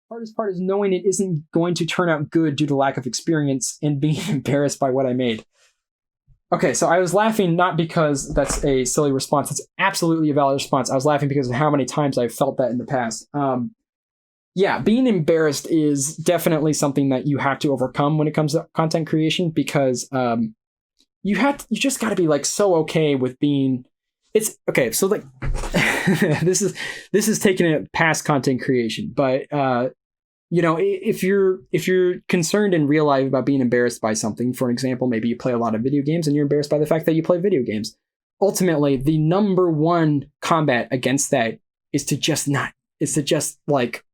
Hardest part is knowing it isn't going to turn out good due to lack of experience and being embarrassed by what I made. Okay, so I was laughing not because that's a silly response. It's absolutely a valid response. I was laughing because of how many times I've felt that in the past. Yeah, being embarrassed is definitely something that you have to overcome when it comes to content creation because you just got to be like so okay with being. It's okay. So like, this is taking it past content creation, but if you're concerned in real life about being embarrassed by something, for example, maybe you play a lot of video games and you're embarrassed by the fact that you play video games. Ultimately, the number one combat against that is to just like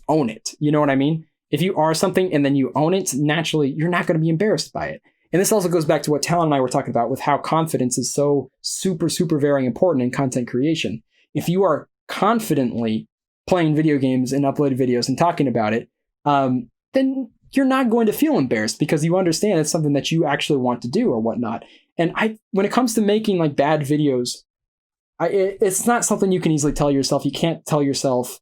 own it. You know what I mean? If you are something and then you own it, naturally, you're not going to be embarrassed by it. And this also goes back to what Talon and I were talking about with how confidence is so super, super very important in content creation. If you are confidently playing video games and uploading videos and talking about it, then you're not going to feel embarrassed because you understand it's something that you actually want to do or whatnot. And when it comes to making like bad videos, it's not something you can easily tell yourself. You can't tell yourself,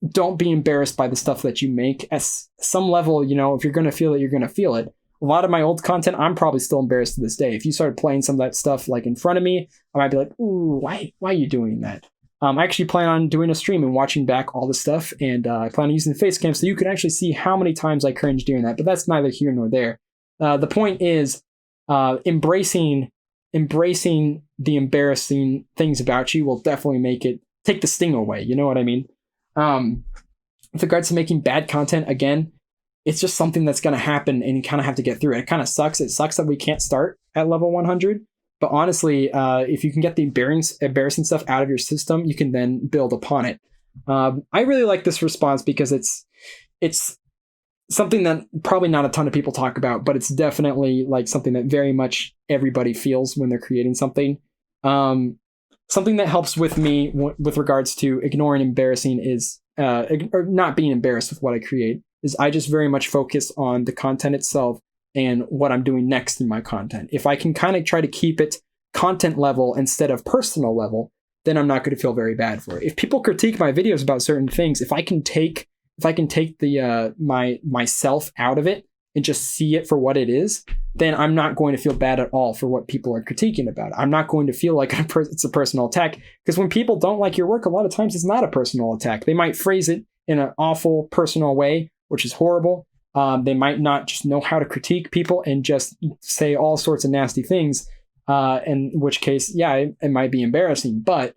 don't be embarrassed by the stuff that you make. At some level, if you're going to feel it, you're going to feel it. A lot of my old content, I'm probably still embarrassed to this day. If you started playing some of that stuff like in front of me, I might be like, ooh, why are you doing that? I actually plan on doing a stream and watching back all the stuff, and I plan on using the face cam so you can actually see how many times I cringe doing that, but that's neither here nor there. The point is embracing the embarrassing things about you will definitely take the sting away, you know what I mean? With regards to making bad content, again, it's just something that's going to happen and you kind of have to get through it. It kind of sucks. It sucks that we can't start at level 100. But honestly, if you can get the embarrassing stuff out of your system, you can then build upon it. I really like this response because it's something that probably not a ton of people talk about, but it's definitely like something that very much everybody feels when they're creating something. Something that helps with me with regards to ignoring embarrassing is, or not being embarrassed with what I create, is I just very much focus on the content itself and what I'm doing next in my content. If I can kind of try to keep it content level instead of personal level, then I'm not going to feel very bad for it. If people critique my videos about certain things, if I can take the myself out of it and just see it for what it is, then I'm not going to feel bad at all for what people are critiquing about. I'm not going to feel like it's a personal attack, because when people don't like your work, a lot of times it's not a personal attack. They might phrase it in an awful personal way, which is horrible. They might not just know how to critique people and just say all sorts of nasty things, in which case, yeah, it might be embarrassing. But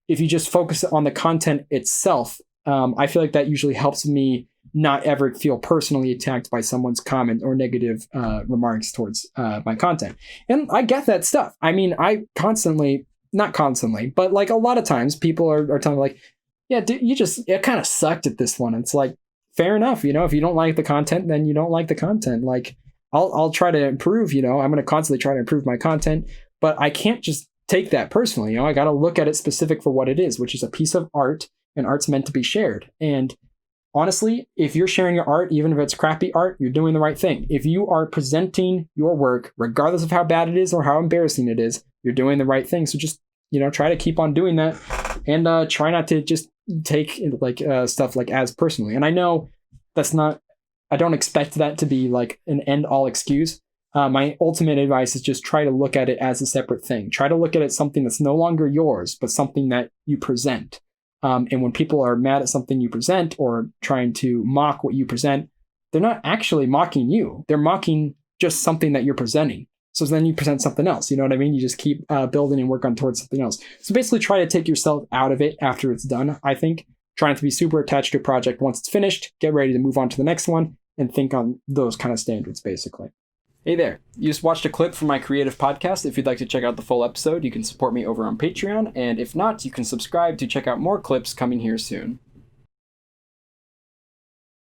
if you just focus on the content itself, I feel like that usually helps me not ever feel personally attacked by someone's comment or negative remarks towards my content. And I get that stuff. I mean, not constantly, but like a lot of times people are telling me like, yeah, dude, it kind of sucked at this one. It's like, fair enough. If you don't like the content, then you don't like the content. Like I'll try to improve, I'm going to constantly try to improve my content, but I can't just take that personally. I got to look at it specific for what it is, which is a piece of art, and art's meant to be shared. And honestly, if you're sharing your art, even if it's crappy art, you're doing the right thing. If you are presenting your work, regardless of how bad it is or how embarrassing it is, you're doing the right thing. So just, try to keep on doing that, and try not to just take like stuff like as personally. And I know I don't expect that to be like an end all excuse. My ultimate advice is just try to look at it as a separate thing. Try to look at it something that's no longer yours, but something that you present. And when people are mad at something you present or trying to mock what you present, they're not actually mocking you. They're mocking just something that you're presenting. So then you present something else. You know what I mean? You just keep building and work on towards something else. So basically try to take yourself out of it after it's done, I think. Trying to be super attached to a project once it's finished, get ready to move on to the next one, and think on those kind of standards, basically. Hey there. You just watched a clip from my creative podcast. If you'd like to check out the full episode, you can support me over on Patreon. And if not, you can subscribe to check out more clips coming here soon.